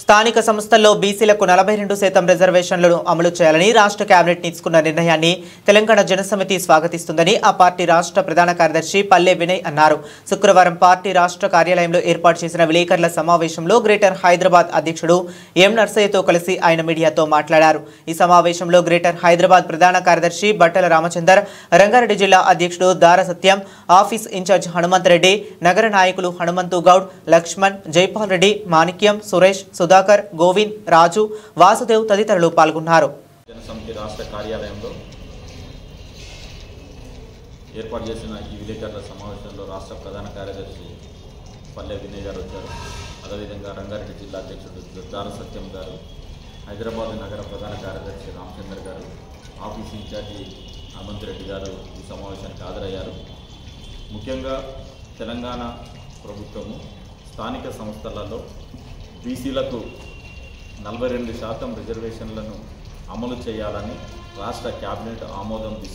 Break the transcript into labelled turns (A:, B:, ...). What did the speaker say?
A: స్థానిక సంస్థల్లో బీసీలకు 42% రిజర్వేషన్లను అమలు చేయాలని రాష్ట్ర కేబినెట్ తీసుకున్న నిర్ణయాన్ని తెలంగాణ జనసమితి స్వాగతిస్తుందని ఆ పార్టీ రాష్ట్ర ప్రధాన కార్యదర్శి పల్లె వినయ్ అన్నారు. శుక్రవారం పార్టీ రాష్ట్ర కార్యాలయంలో ఏర్పాటు చేసిన విలేకరుల సమావేశంలో గ్రేటర్ హైదరాబాద్ అధ్యక్షుడు ఎం నర్సయ్యతో కలిసి ఆయన మీడియాతో మాట్లాడారు. ఈ సమావేశంలో గ్రేటర్ హైదరాబాద్ ప్రధాన కార్యదర్శి బట్టల రామచందర్, రంగారెడ్డి జిల్లా అధ్యక్షుడు దార సత్యం, ఆఫీస్ ఇన్ఛార్జ్ హనుమంత్ రెడ్డి, నగర నాయకులు హనుమంతు గౌడ్, లక్ష్మణ్, జైపాల్ రెడ్డి, మాణిక్యం, సురేష్, సుధాకర్, గోవింద్, రాజు, వాసుదేవ్ తదితరులు పాల్గొన్నారు.
B: జనసమితి రాష్ట్ర కార్యాలయంలో ఏర్పాటు చేసిన ఈ విలేకరుల సమావేశంలో రాష్ట్ర ప్రధాన కార్యదర్శి పల్లె వినయ్ గారు వచ్చారు. అదేవిధంగా రంగారెడ్డి జిల్లా అధ్యక్షుడు దార సత్యం గారు, హైదరాబాద్ నగర ప్రధాన కార్యదర్శి రామచందర్ గారు, ఆఫీస్ ఇన్ఛార్జి హనుమంత్ రెడ్డి గారు ఈ సమావేశానికి హాజరయ్యారు. ముఖ్యంగా తెలంగాణ ప్రభుత్వము స్థానిక సంస్థలలో బీసీలకు 42% రిజర్వేషన్లను అమలు చేయాలని రాష్ట్ర కేబినెట్ ఆమోదం